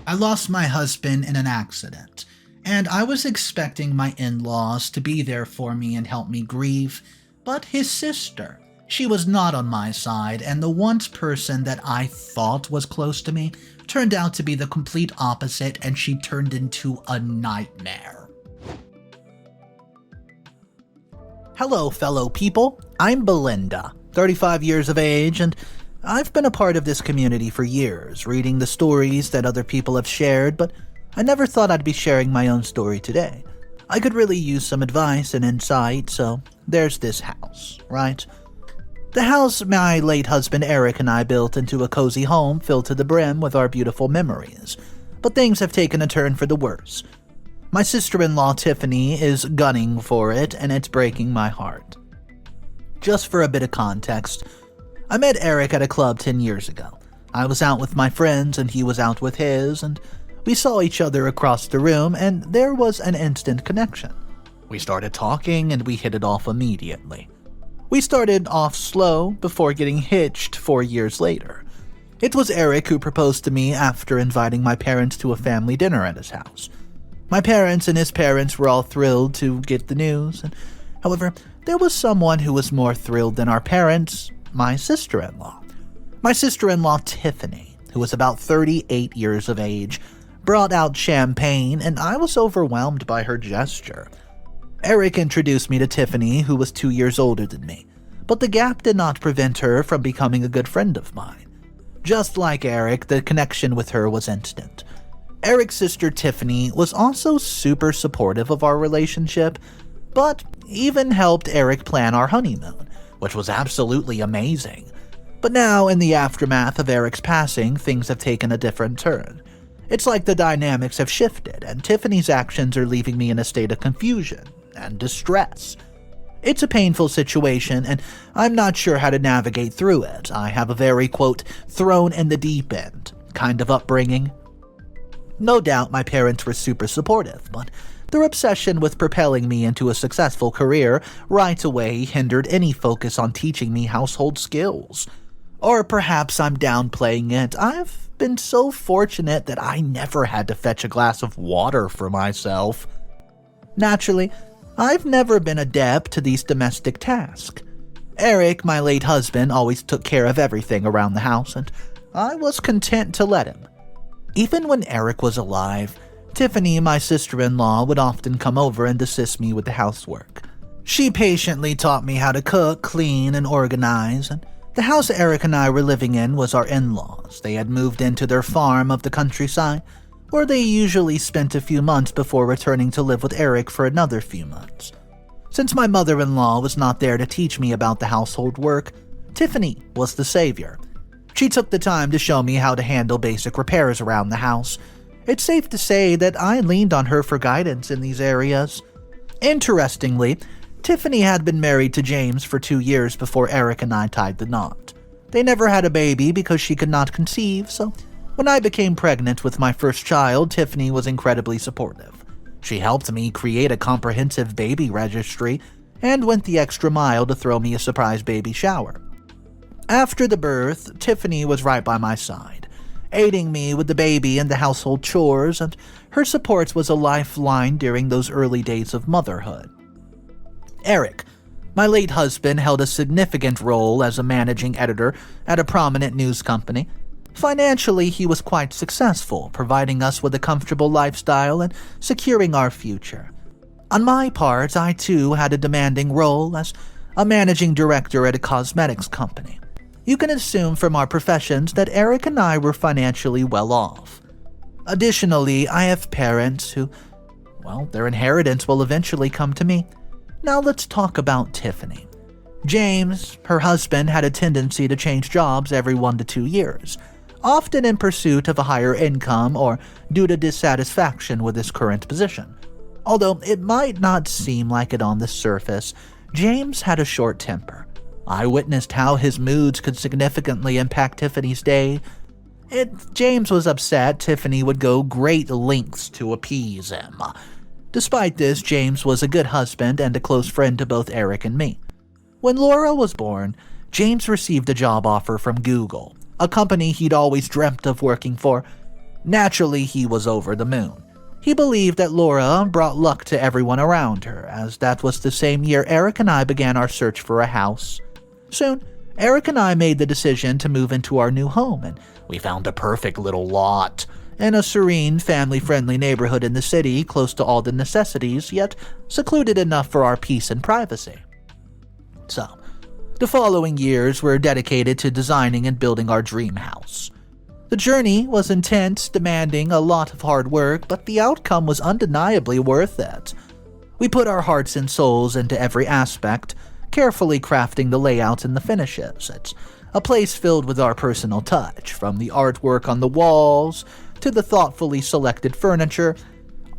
I lost my husband in an accident, and I was expecting my in-laws to be there for me and help me grieve, but his sister, she was not on my side, and the once person that I thought was close to me turned out to be the complete opposite, and she turned into a nightmare. Hello, fellow people. I'm Belinda, 35 years of age, and I've been a part of this community for years, reading the stories that other people have shared, but I never thought I'd be sharing my own story today. I could really use some advice and insight, so there's this house, right? The house my late husband Eric and I built into a cozy home filled to the brim with our beautiful memories, but things have taken a turn for the worse. My sister-in-law Tiffany is gunning for it, and it's breaking my heart. Just for a bit of context, I met Eric at a club 10 years ago. I was out with my friends and he was out with his, and we saw each other across the room, and there was an instant connection. We started talking and we hit it off immediately. We started off slow before getting hitched 4 years later. It was Eric who proposed to me after inviting my parents to a family dinner at his house. My parents and his parents were all thrilled to get the news, and however, there was someone who was more thrilled than our parents: my sister-in-law. My sister-in-law Tiffany, who was about 38 years of age, brought out champagne, and I was overwhelmed by her gesture. Eric introduced me to Tiffany, who was 2 years older than me, but the gap did not prevent her from becoming a good friend of mine. Just like Eric, the connection with her was instant. Eric's sister Tiffany was also super supportive of our relationship, but even helped Eric plan our honeymoon, which was absolutely amazing. But now, in the aftermath of Eric's passing, things have taken a different turn. It's like the dynamics have shifted, and Tiffany's actions are leaving me in a state of confusion and distress. It's a painful situation, and I'm not sure how to navigate through it. I have a very, quote, thrown in the deep end kind of upbringing. No doubt my parents were super supportive, but their obsession with propelling me into a successful career right away hindered any focus on teaching me household skills. Or perhaps I'm downplaying it. I've been so fortunate that I never had to fetch a glass of water for myself. Naturally, I've never been adept to these domestic tasks. Eric, my late husband, always took care of everything around the house, and I was content to let him. Even when Eric was alive, Tiffany, my sister-in-law, would often come over and assist me with the housework. She patiently taught me how to cook, clean, and organize, and the house Eric and I were living in was our in-laws. They had moved into their farm of the countryside, where they usually spent a few months before returning to live with Eric for another few months. Since my mother-in-law was not there to teach me about the household work, Tiffany was the savior. She took the time to show me how to handle basic repairs around the house. It's safe to say that I leaned on her for guidance in these areas. Interestingly, Tiffany had been married to James for 2 years before Eric and I tied the knot. They never had a baby because she could not conceive, so when I became pregnant with my first child, Tiffany was incredibly supportive. She helped me create a comprehensive baby registry and went the extra mile to throw me a surprise baby shower. After the birth, Tiffany was right by my side, aiding me with the baby and the household chores, and her support was a lifeline during those early days of motherhood. Eric, my late husband, held a significant role as a managing editor at a prominent news company. Financially, he was quite successful, providing us with a comfortable lifestyle and securing our future. On my part, I too had a demanding role as a managing director at a cosmetics company. You can assume from our professions that Eric and I were financially well off. Additionally, I have parents who, well, their inheritance will eventually come to me. Now let's talk about Tiffany. James, her husband, had a tendency to change jobs every 1 to 2 years, often in pursuit of a higher income or due to dissatisfaction with his current position. Although it might not seem like it on the surface, James had a short temper. I witnessed how his moods could significantly impact Tiffany's day. If James was upset, Tiffany would go great lengths to appease him. Despite this, James was a good husband and a close friend to both Eric and me. When Laura was born, James received a job offer from Google, a company he'd always dreamt of working for. Naturally, he was over the moon. He believed that Laura brought luck to everyone around her, as that was the same year Eric and I began our search for a house. Soon, Eric and I made the decision to move into our new home, and we found a perfect little lot in a serene, family-friendly neighborhood in the city, close to all the necessities, yet secluded enough for our peace and privacy. So, the following years were dedicated to designing and building our dream house. The journey was intense, demanding a lot of hard work, but the outcome was undeniably worth it. We put our hearts and souls into every aspect, carefully crafting the layout and the finishes. It's a place filled with our personal touch, from the artwork on the walls to the thoughtfully selected furniture.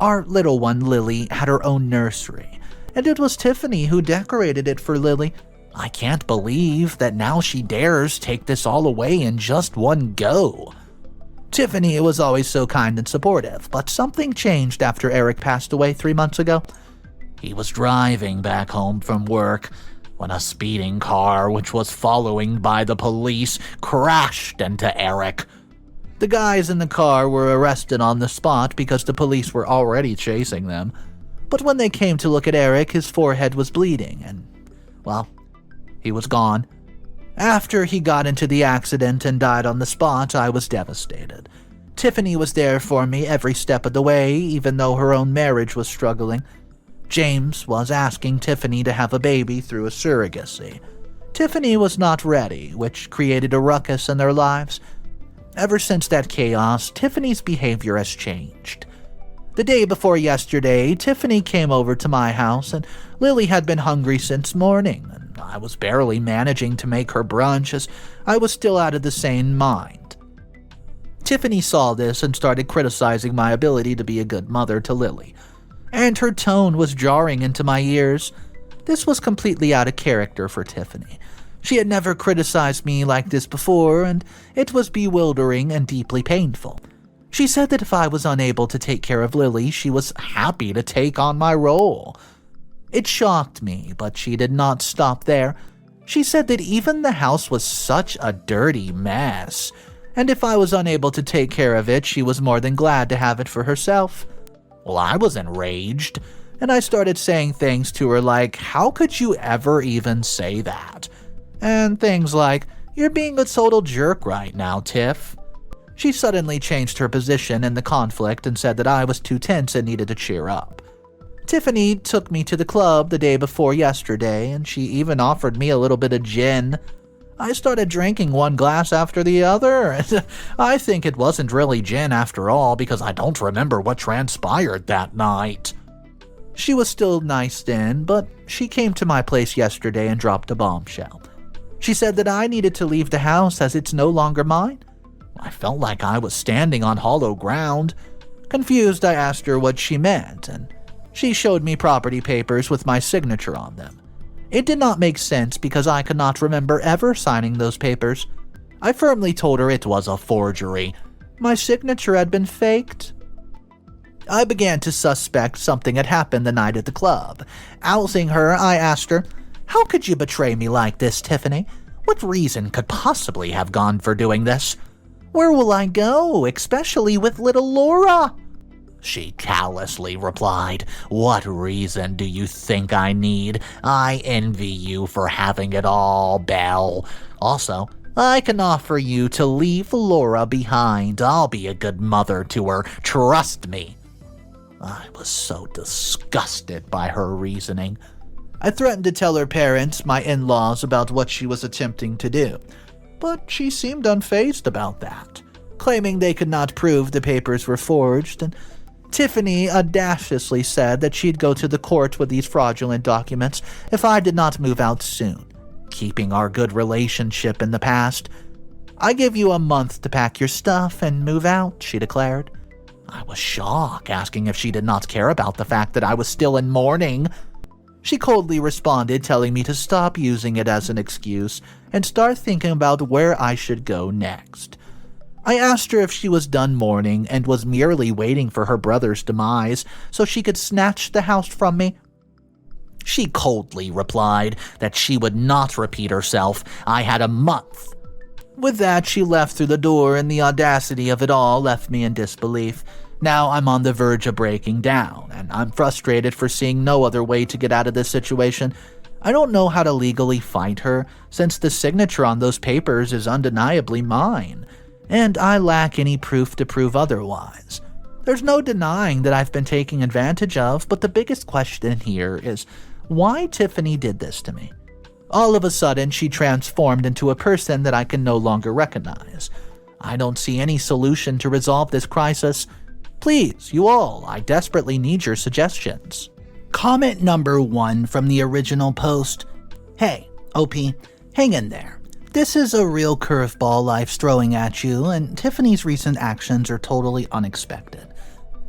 Our little one, Lily, had her own nursery, and it was Tiffany who decorated it for Lily. I can't believe that now she dares take this all away in just one go. Tiffany was always so kind and supportive, but something changed after Eric passed away 3 months ago. He was driving back home from work when a speeding car, which was following by the police, crashed into Eric. The guys in the car were arrested on the spot because the police were already chasing them. But when they came to look at Eric, his forehead was bleeding and, well, he was gone. After he got into the accident and died on the spot, I was devastated. Tiffany was there for me every step of the way, even though her own marriage was struggling. James was asking Tiffany to have a baby through a surrogacy. Tiffany was not ready, which created a ruckus in their lives. Ever since that chaos, Tiffany's behavior has changed. The day before yesterday, Tiffany came over to my house, and Lily had been hungry since morning, and I was barely managing to make her brunch as I was still out of the sane mind. Tiffany saw this and started criticizing my ability to be a good mother to Lily, and her tone was jarring into my ears. This was completely out of character for Tiffany. She had never criticized me like this before, and it was bewildering and deeply painful. She said that if I was unable to take care of Lily, she was happy to take on my role. It shocked me, but she did not stop there. She said that even the house was such a dirty mess, and if I was unable to take care of it, she was more than glad to have it for herself. Well, I was enraged, and I started saying things to her like, "How could you ever even say that?" And things like, "You're being a total jerk right now, Tiff." She suddenly changed her position in the conflict and said that I was too tense and needed to cheer up. Tiffany took me to the club the day before yesterday, and she even offered me a little bit of gin. I started drinking one glass after the other, and I think it wasn't really gin after all because I don't remember what transpired that night. She was still nice then, but she came to my place yesterday and dropped a bombshell. She said that I needed to leave the house as it's no longer mine. I felt like I was standing on hollow ground. Confused, I asked her what she meant, and she showed me property papers with my signature on them. It did not make sense because I could not remember ever signing those papers. I firmly told her it was a forgery. My signature had been faked. I began to suspect something had happened the night at the club. Ousing her, I asked her, "How could you betray me like this, Tiffany? What reason could possibly have gone for doing this? Where will I go, especially with little Laura?" She callously replied, "What reason do you think I need? I envy you for having it all, Belle. Also, I can offer you to leave Laura behind. I'll be a good mother to her, trust me." I was so disgusted by her reasoning. I threatened to tell her parents, my in-laws, about what she was attempting to do, but she seemed unfazed about that, claiming they could not prove the papers were forged, and Tiffany audaciously said that she'd go to the court with these fraudulent documents if I did not move out soon, keeping our good relationship in the past. "I give you a month to pack your stuff and move out," she declared. I was shocked, asking if she did not care about the fact that I was still in mourning. She coldly responded, telling me to stop using it as an excuse and start thinking about where I should go next. I asked her if she was done mourning and was merely waiting for her brother's demise so she could snatch the house from me. She coldly replied that she would not repeat herself. I had a month. With that, she left through the door, and the audacity of it all left me in disbelief. Now I'm on the verge of breaking down, and I'm frustrated for seeing no other way to get out of this situation. I don't know how to legally fight her, since the signature on those papers is undeniably mine, and I lack any proof to prove otherwise. There's no denying that I've been taken advantage of, but the biggest question here is why Tiffany did this to me. All of a sudden, she transformed into a person that I can no longer recognize. I don't see any solution to resolve this crisis. Please, you all, I desperately need your suggestions. Comment number 1 from the original post. Hey, OP, hang in there. This is a real curveball life's throwing at you, and Tiffany's recent actions are totally unexpected.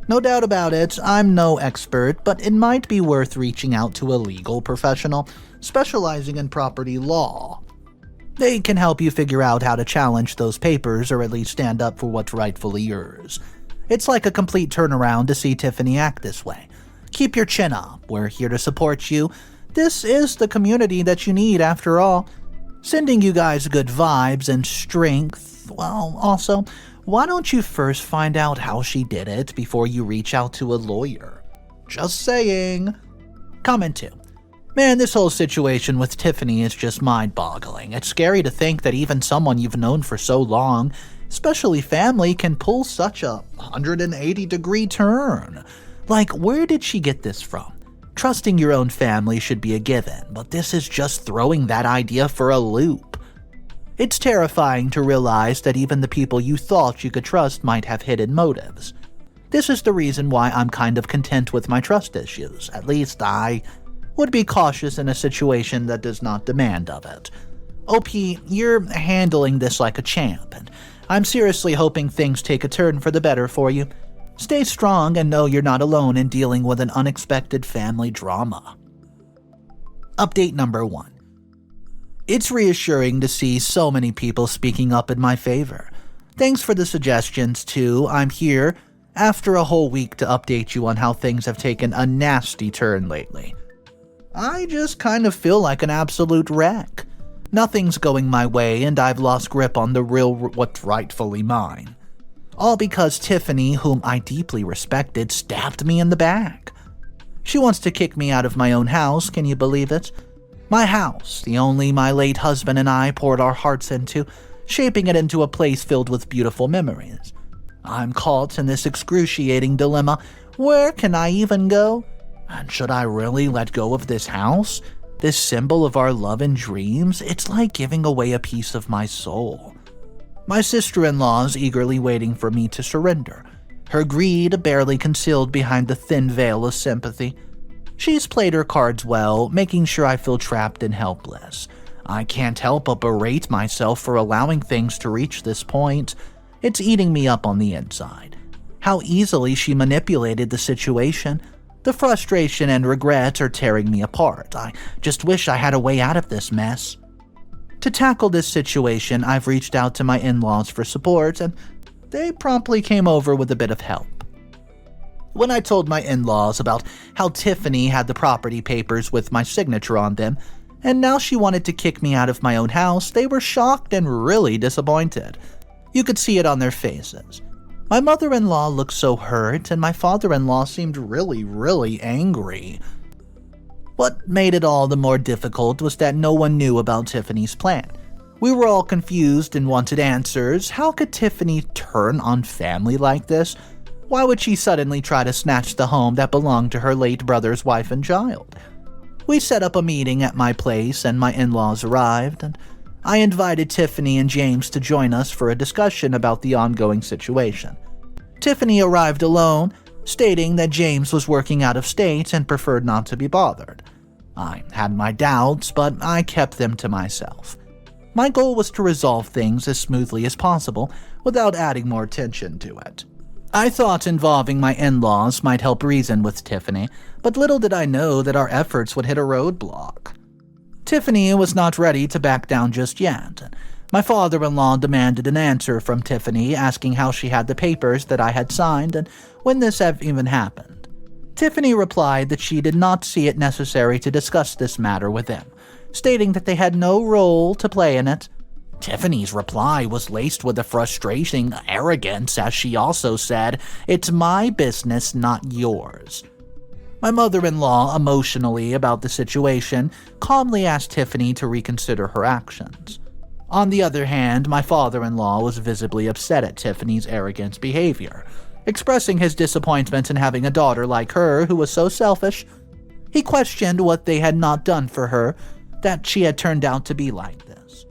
No doubt about it, I'm no expert, but it might be worth reaching out to a legal professional specializing in property law. They can help you figure out how to challenge those papers or at least stand up for what's rightfully yours. It's like a complete turnaround to see Tiffany act this way. Keep your chin up, we're here to support you. This is the community that you need after all. Sending you guys good vibes and strength. Well, also, why don't you first find out how she did it before you reach out to a lawyer? Just saying. Comment 2. Man, this whole situation with Tiffany is just mind-boggling. It's scary to think that even someone you've known for so long, especially family, can pull such a 180-degree turn. Like, where did she get this from? Trusting your own family should be a given, but this is just throwing that idea for a loop. It's terrifying to realize that even the people you thought you could trust might have hidden motives. This is the reason why I'm kind of content with my trust issues. At least I would be cautious in a situation that does not demand of it. OP, you're handling this like a champ, and I'm seriously hoping things take a turn for the better for you. Stay strong and know you're not alone in dealing with an unexpected family drama. Update number 1. It's reassuring to see so many people speaking up in my favor. Thanks for the suggestions, too. I'm here after a whole week to update you on how things have taken a nasty turn lately. I just kind of feel like an absolute wreck. Nothing's going my way, and I've lost grip on the real what's rightfully mine. All because Tiffany, whom I deeply respected, stabbed me in the back. She wants to kick me out of my own house, can you believe it? My house, the only my late husband and I poured our hearts into, shaping it into a place filled with beautiful memories. I'm caught in this excruciating dilemma. Where can I even go? And should I really let go of this house? This symbol of our love and dreams? It's like giving away a piece of my soul. My sister-in-law is eagerly waiting for me to surrender, her greed barely concealed behind the thin veil of sympathy. She's played her cards well, making sure I feel trapped and helpless. I can't help but berate myself for allowing things to reach this point. It's eating me up on the inside. How easily she manipulated the situation. The frustration and regret are tearing me apart. I just wish I had a way out of this mess. To tackle this situation, I've reached out to my in-laws for support, and they promptly came over with a bit of help. When I told my in-laws about how Tiffany had the property papers with my signature on them, and now she wanted to kick me out of my own house, they were shocked and really disappointed. You could see it on their faces. My mother-in-law looked so hurt, and my father-in-law seemed really angry. What made it all the more difficult was that no one knew about Tiffany's plan. We were all confused and wanted answers. How could Tiffany turn on family like this? Why would she suddenly try to snatch the home that belonged to her late brother's wife and child? We set up a meeting at my place, and my in-laws arrived, and I invited Tiffany and James to join us for a discussion about the ongoing situation. Tiffany arrived alone, stating that James was working out of state and preferred not to be bothered. I had my doubts, but I kept them to myself. My goal was to resolve things as smoothly as possible without adding more tension to it. I thought involving my in-laws might help reason with Tiffany, but little did I know that our efforts would hit a roadblock. Tiffany was not ready to back down just yet. My father-in-law demanded an answer from Tiffany, asking how she had the papers that I had signed and when this had even happened. Tiffany replied that she did not see it necessary to discuss this matter with them, stating that they had no role to play in it. Tiffany's reply was laced with a frustrating arrogance as she also said, "It's my business, not yours." My mother-in-law, emotionally about the situation, calmly asked Tiffany to reconsider her actions. On the other hand, my father-in-law was visibly upset at Tiffany's arrogant behavior, expressing his disappointment in having a daughter like her who was so selfish. He questioned what they had not done for her, that she had turned out to be like this.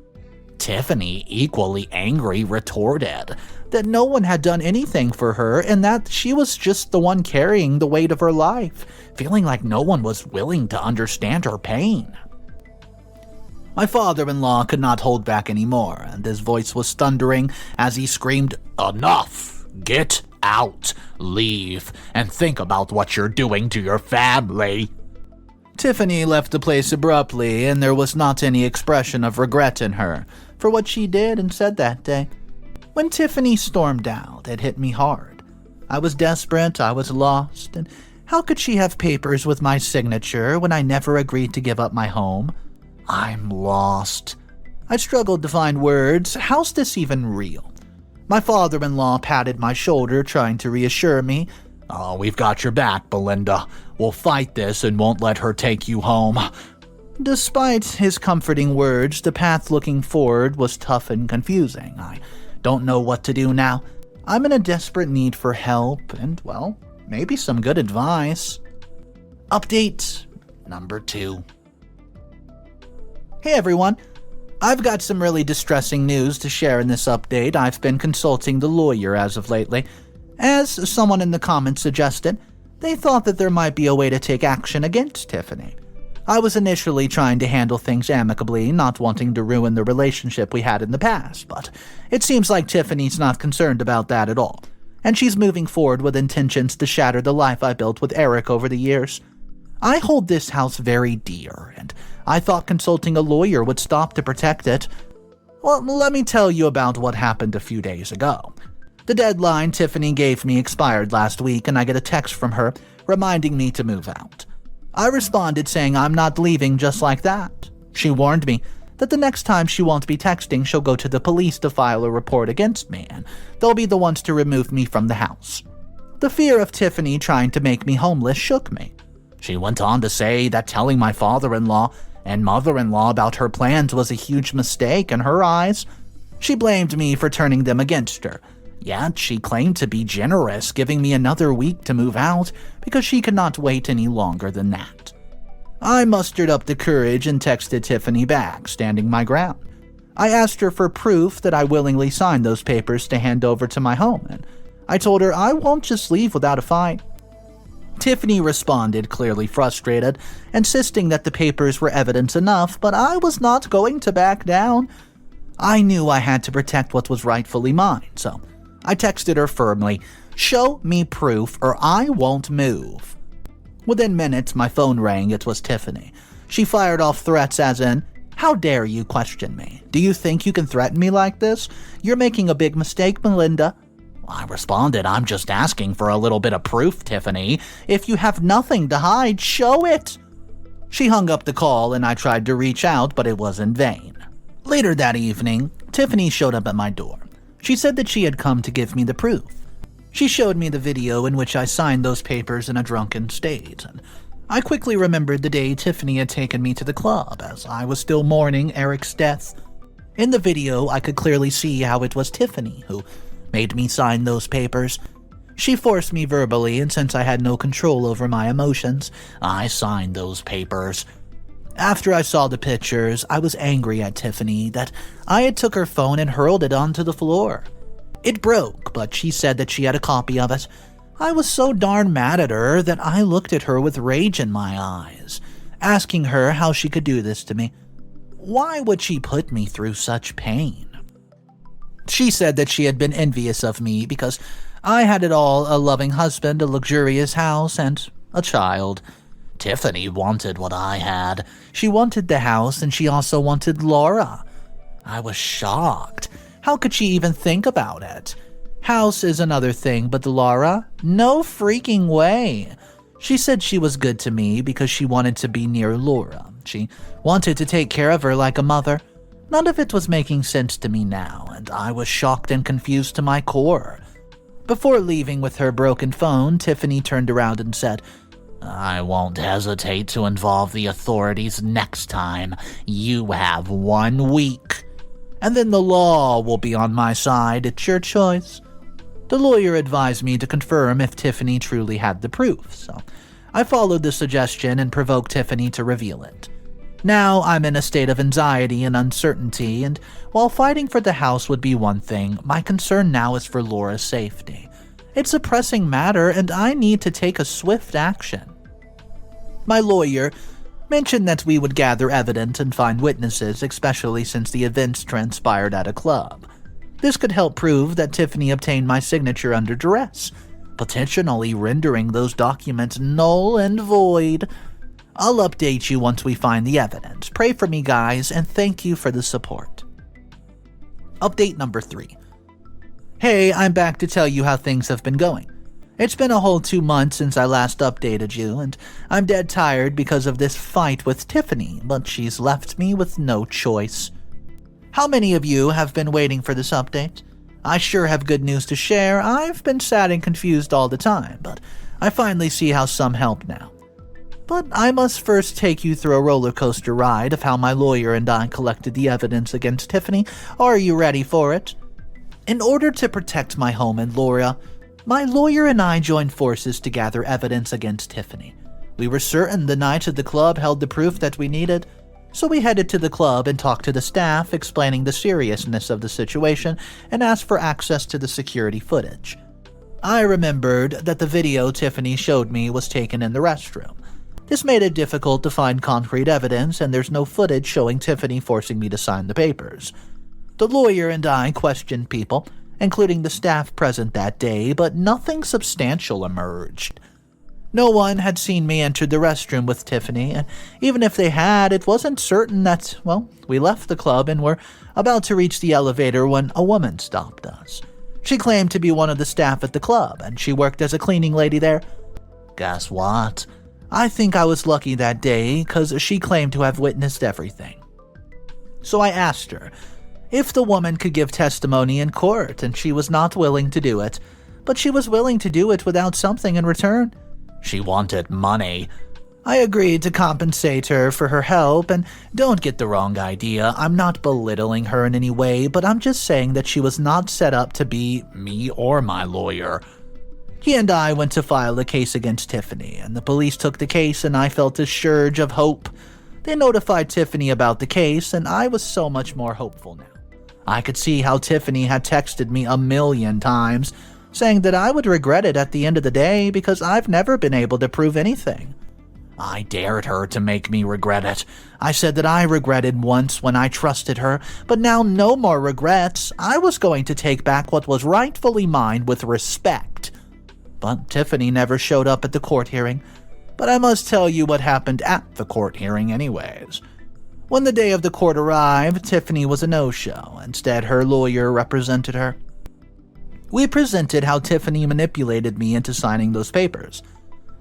Tiffany, equally angry, retorted that no one had done anything for her and that she was just the one carrying the weight of her life, feeling like no one was willing to understand her pain. My father-in-law could not hold back anymore, and his voice was thundering as he screamed, "Enough! Get out! Leave! And think about what you're doing to your family!" Tiffany left the place abruptly, and there was not any expression of regret in her for what she did and said that day. When Tiffany stormed out, it hit me hard. I was desperate, I was lost, and how could she have papers with my signature when I never agreed to give up my home? I'm lost. I struggled to find words. How's this even real? My father-in-law patted my shoulder, trying to reassure me. "Oh, we've got your back, Belinda. We'll fight this and won't let her take you home." Despite his comforting words, the path looking forward was tough and confusing. I don't know what to do now. I'm in a desperate need for help and, well, maybe some good advice. Update number 2. Hey everyone, I've got some really distressing news to share in this update. I've been consulting the lawyer as of lately. As someone in the comments suggested, they thought that there might be a way to take action against Tiffany. I was initially trying to handle things amicably, not wanting to ruin the relationship we had in the past, but it seems like Tiffany's not concerned about that at all, and she's moving forward with intentions to shatter the life I built with Eric over the years. I hold this house very dear, and I thought consulting a lawyer would stop to protect it. Well, let me tell you about what happened a few days ago. The deadline Tiffany gave me expired last week, and I get a text from her reminding me to move out. I responded saying I'm not leaving just like that. She warned me that the next time she won't be texting, she'll go to the police to file a report against me, and they'll be the ones to remove me from the house. The fear of Tiffany trying to make me homeless shook me. She went on to say that telling my father-in-law and mother-in-law about her plans was a huge mistake in her eyes. She blamed me for turning them against her. Yet she claimed to be generous, giving me another week to move out because she could not wait any longer than that. I mustered up the courage and texted Tiffany back, standing my ground. I asked her for proof that I willingly signed those papers to hand over to my home, and I told her I won't just leave without a fight. Tiffany responded, clearly frustrated, insisting that the papers were evidence enough, but I was not going to back down. I knew I had to protect what was rightfully mine, so I texted her firmly, "Show me proof or I won't move." Within minutes, my phone rang. It was Tiffany. She fired off threats as in, "How dare you question me? Do you think you can threaten me like this? You're making a big mistake, Belinda." I responded, "I'm just asking for a little bit of proof, Tiffany. If you have nothing to hide, show it." She hung up the call and I tried to reach out, but it was in vain. Later that evening, Tiffany showed up at my door. She said that she had come to give me the proof. She showed me the video in which I signed those papers in a drunken state, and I quickly remembered the day Tiffany had taken me to the club as I was still mourning Eric's death. In the video, I could clearly see how it was Tiffany who made me sign those papers. She forced me verbally, and since I had no control over my emotions, I signed those papers. After I saw the pictures, I was angry at Tiffany that I had took her phone and hurled it onto the floor. It broke, but she said that she had a copy of it. I was so darn mad at her that I looked at her with rage in my eyes, asking her how she could do this to me. Why would she put me through such pain? She said that she had been envious of me because I had it all: a loving husband, a luxurious house, and a child. Tiffany wanted what I had. She wanted the house, and she also wanted Laura. I was shocked. How could she even think about it? House is another thing, but Laura? No freaking way. She said she was good to me because she wanted to be near Laura. She wanted to take care of her like a mother. None of it was making sense to me now, and I was shocked and confused to my core. Before leaving with her broken phone, Tiffany turned around and said, "I won't hesitate to involve the authorities next time. You have 1 week. And then the law will be on my side. It's your choice." The lawyer advised me to confirm if Tiffany truly had the proof, so I followed the suggestion and provoked Tiffany to reveal it. Now I'm in a state of anxiety and uncertainty, and while fighting for the house would be one thing, my concern now is for Laura's safety. It's a pressing matter, and I need to take a swift action. My lawyer mentioned that we would gather evidence and find witnesses, especially since the events transpired at a club. This could help prove that Tiffany obtained my signature under duress, potentially rendering those documents null and void. I'll update you once we find the evidence. Pray for me, guys, and thank you for the support. Update number 3. Hey, I'm back to tell you how things have been going. It's been a whole 2 months since I last updated you, and I'm dead tired because of this fight with Tiffany, but she's left me with no choice. How many of you have been waiting for this update? I sure have good news to share. I've been sad and confused all the time, but I finally see how some help now. But I must first take you through a roller coaster ride of how my lawyer and I collected the evidence against Tiffany. Are you ready for it? In order to protect my home and Laura, my lawyer and I joined forces to gather evidence against Tiffany. We were certain the night at the club held the proof that we needed, so we headed to the club and talked to the staff, explaining the seriousness of the situation and asked for access to the security footage. I remembered that the video Tiffany showed me was taken in the restroom. This made it difficult to find concrete evidence, and there's no footage showing Tiffany forcing me to sign the papers. The lawyer and I questioned people, including the staff present that day, but nothing substantial emerged. No one had seen me enter the restroom with Tiffany, and even if they had, it wasn't certain that, we left the club and were about to reach the elevator when a woman stopped us. She claimed to be one of the staff at the club, and she worked as a cleaning lady there. Guess what? I think I was lucky that day, because she claimed to have witnessed everything. So I asked her if the woman could give testimony in court, and she was not willing to do it, but she was willing to do it without something in return. She wanted money. I agreed to compensate her for her help, and don't get the wrong idea, I'm not belittling her in any way, but I'm just saying that she was not set up to be me or my lawyer. He and I went to file a case against Tiffany, and the police took the case, and I felt a surge of hope. They notified Tiffany about the case, and I was so much more hopeful now. I could see how Tiffany had texted me 1,000,000 times, saying that I would regret it at the end of the day because I've never been able to prove anything. I dared her to make me regret it. I said that I regretted once when I trusted her, but now no more regrets. I was going to take back what was rightfully mine with respect. But Tiffany never showed up at the court hearing. But I must tell you what happened at the court hearing anyways. When the day of the court arrived, Tiffany was a no-show. Instead, her lawyer represented her. We presented how Tiffany manipulated me into signing those papers.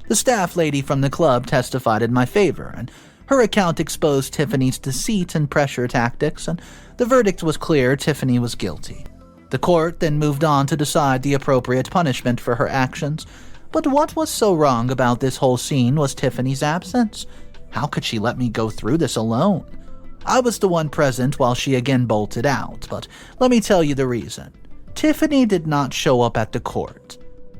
The staff lady from the club testified in my favor, and her account exposed Tiffany's deceit and pressure tactics, and the verdict was clear: Tiffany was guilty. The court then moved on to decide the appropriate punishment for her actions. But what was so wrong about this whole scene was Tiffany's absence. How could she let me go through this alone? I was the one present while she again bolted out, but let me tell you the reason. Tiffany did not show up at the court.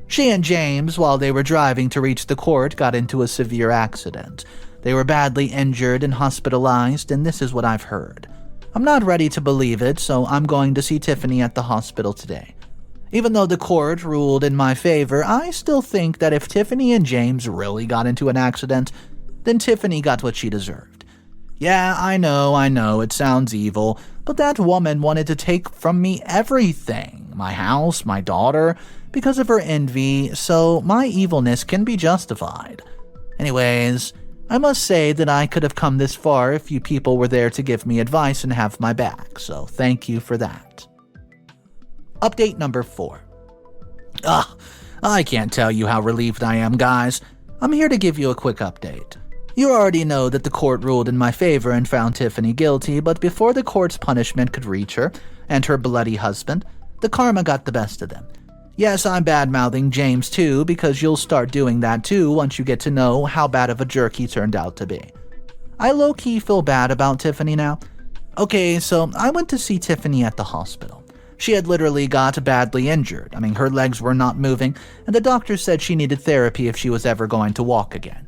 She and James, while they were driving to reach the court, got into a severe accident. They were badly injured and hospitalized, and this is what I've heard. I'm not ready to believe it, so I'm going to see Tiffany at the hospital today. Even though the court ruled in my favor, I still think that if Tiffany and James really got into an accident, then Tiffany got what she deserved. Yeah, I know, it sounds evil, but that woman wanted to take from me everything. My house, my daughter, because of her envy, so my evilness can be justified. Anyways, I must say that I could have come this far if you people were there to give me advice and have my back, so thank you for that. Update number 4. I can't tell you how relieved I am, guys. I'm here to give you a quick update. You already know that the court ruled in my favor and found Tiffany guilty, but before the court's punishment could reach her and her bloody husband, the karma got the best of them. Yes, I'm bad-mouthing James too, because you'll start doing that too once you get to know how bad of a jerk he turned out to be. I low-key feel bad about Tiffany now. Okay, so I went to see Tiffany at the hospital. She had literally got badly injured. Her legs were not moving, and the doctor said she needed therapy if she was ever going to walk again.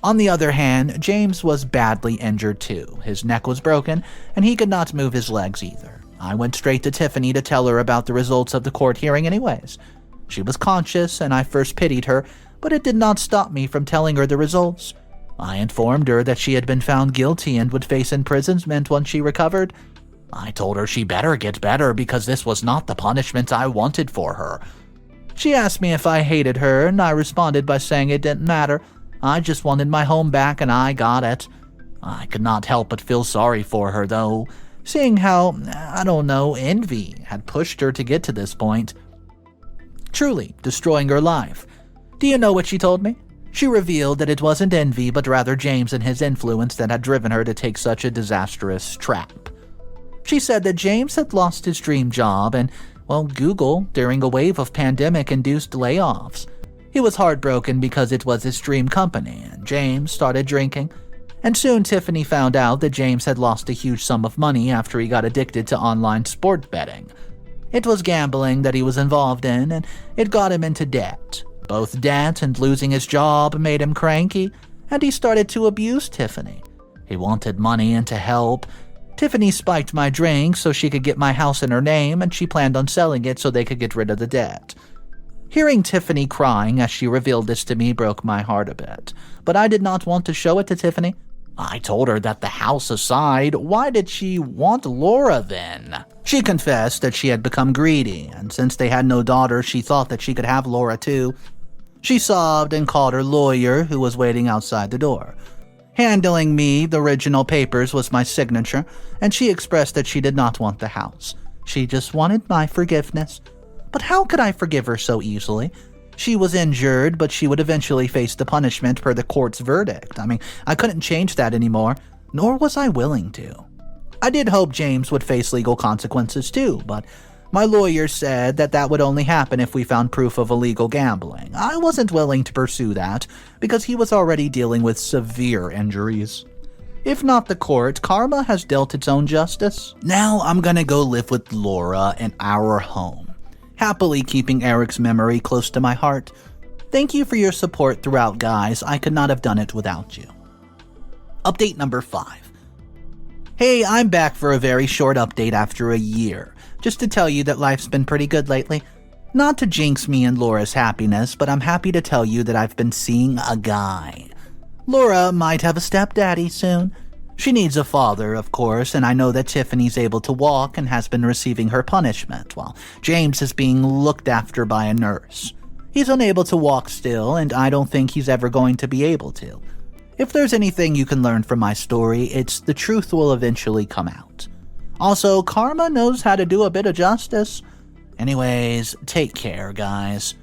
On the other hand, James was badly injured too. His neck was broken, and he could not move his legs either. I went straight to Tiffany to tell her about the results of the court hearing anyways. She was conscious, and I first pitied her, but it did not stop me from telling her the results. I informed her that she had been found guilty and would face imprisonment once she recovered. I told her she better get better because this was not the punishment I wanted for her. She asked me if I hated her, and I responded by saying it didn't matter. I just wanted my home back, and I got it. I could not help but feel sorry for her, though, seeing how, envy had pushed her to get to this point. Truly destroying her life. Do you know what she told me? She revealed that it wasn't envy, but rather James and his influence that had driven her to take such a disastrous trap. She said that James had lost his dream job and, Google during a wave of pandemic-induced layoffs. He was heartbroken because it was his dream company, and James started drinking. And soon Tiffany found out that James had lost a huge sum of money after he got addicted to online sport betting. It was gambling that he was involved in, and it got him into debt. Both debt and losing his job made him cranky, and he started to abuse Tiffany. He wanted money and to help. Tiffany spiked my drink so she could get my house in her name, and she planned on selling it so they could get rid of the debt. Hearing Tiffany crying as she revealed this to me broke my heart a bit, but I did not want to show it to Tiffany. I told her that the house aside, why did she want Laura then? She confessed that she had become greedy, and since they had no daughter, she thought that she could have Laura too. She sobbed and called her lawyer, who was waiting outside the door. Handing me the original papers was my signature, and she expressed that she did not want the house. She just wanted my forgiveness. But how could I forgive her so easily? She was injured, but she would eventually face the punishment per the court's verdict. I couldn't change that anymore, nor was I willing to. I did hope James would face legal consequences too, but my lawyer said that would only happen if we found proof of illegal gambling. I wasn't willing to pursue that, because he was already dealing with severe injuries. If not the court, karma has dealt its own justice. Now I'm gonna go live with Laura in our home, happily keeping Eric's memory close to my heart. Thank you for your support throughout, guys. I could not have done it without you. Update number 5. Hey, I'm back for a very short update after a year, just to tell you that life's been pretty good lately. Not to jinx me and Laura's happiness, but I'm happy to tell you that I've been seeing a guy. Laura might have a stepdaddy soon. She needs a father, of course, and I know that Tiffany's able to walk and has been receiving her punishment, while James is being looked after by a nurse. He's unable to walk still, and I don't think he's ever going to be able to. If there's anything you can learn from my story, it's the truth will eventually come out. Also, karma knows how to do a bit of justice. Anyways, take care, guys.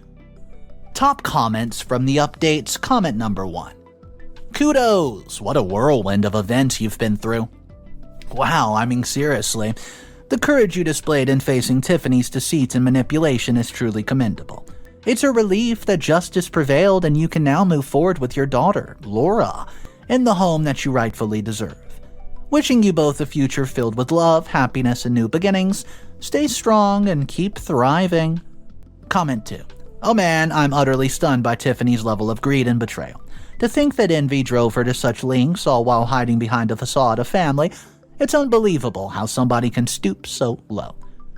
Top comments from the updates. Comment number 1. Kudos! What a whirlwind of events you've been through. Wow, seriously. The courage you displayed in facing Tiffany's deceit and manipulation is truly commendable. It's a relief that justice prevailed and you can now move forward with your daughter, Laura, in the home that you rightfully deserve. Wishing you both a future filled with love, happiness, and new beginnings. Stay strong and keep thriving. Comment 2. Oh man, I'm utterly stunned by Tiffany's level of greed and betrayal. To think that envy drove her to such lengths, all while hiding behind a facade of family, it's unbelievable how somebody can stoop so low.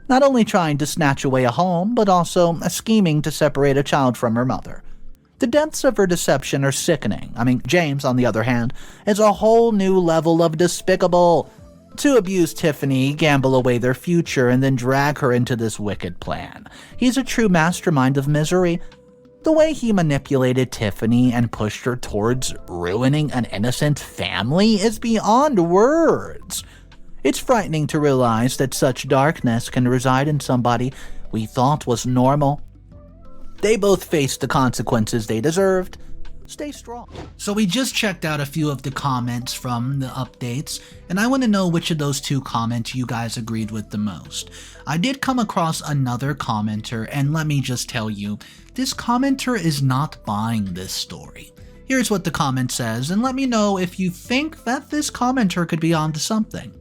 Not only trying to snatch away a home, but also scheming to separate a child from her mother. The depths of her deception are sickening. James, on the other hand, is a whole new level of despicable. To abuse Tiffany, gamble away their future, and then drag her into this wicked plan. He's a true mastermind of misery. The way he manipulated Tiffany and pushed her towards ruining an innocent family is beyond words. It's frightening to realize that such darkness can reside in somebody we thought was normal. They both faced the consequences they deserved. Stay strong. So we just checked out a few of the comments from the updates, and I want to know which of those 2 comments you guys agreed with the most. I did come across another commenter, and let me just tell you, this commenter is not buying this story. Here's what the comment says, and let me know if you think that this commenter could be onto something.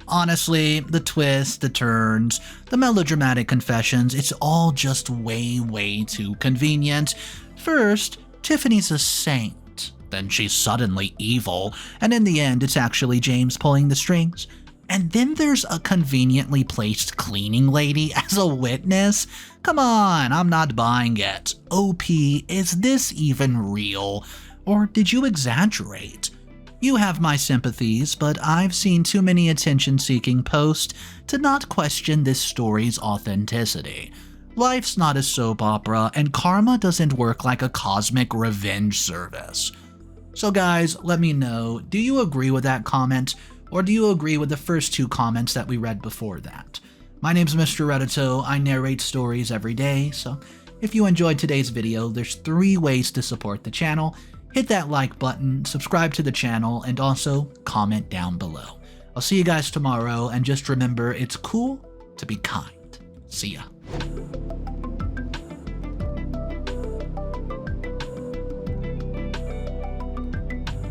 Honestly, the twists, the turns, the melodramatic confessions, it's all just way too convenient. First, Tiffany's a saint, then she's suddenly evil, and in the end it's actually James pulling the strings. And then there's a conveniently placed cleaning lady as a witness? Come on, I'm not buying it. OP, is this even real? Or did you exaggerate? You have my sympathies, but I've seen too many attention-seeking posts to not question this story's authenticity. Life's not a soap opera, and karma doesn't work like a cosmic revenge service. So guys, let me know, do you agree with that comment, or do you agree with the first 2 comments that we read before that? My name's Mr. Reddito, I narrate stories every day, so if you enjoyed today's video, there's 3 ways to support the channel. Hit that like button, subscribe to the channel, and also comment down below. I'll see you guys tomorrow, and just remember, it's cool to be kind. See ya.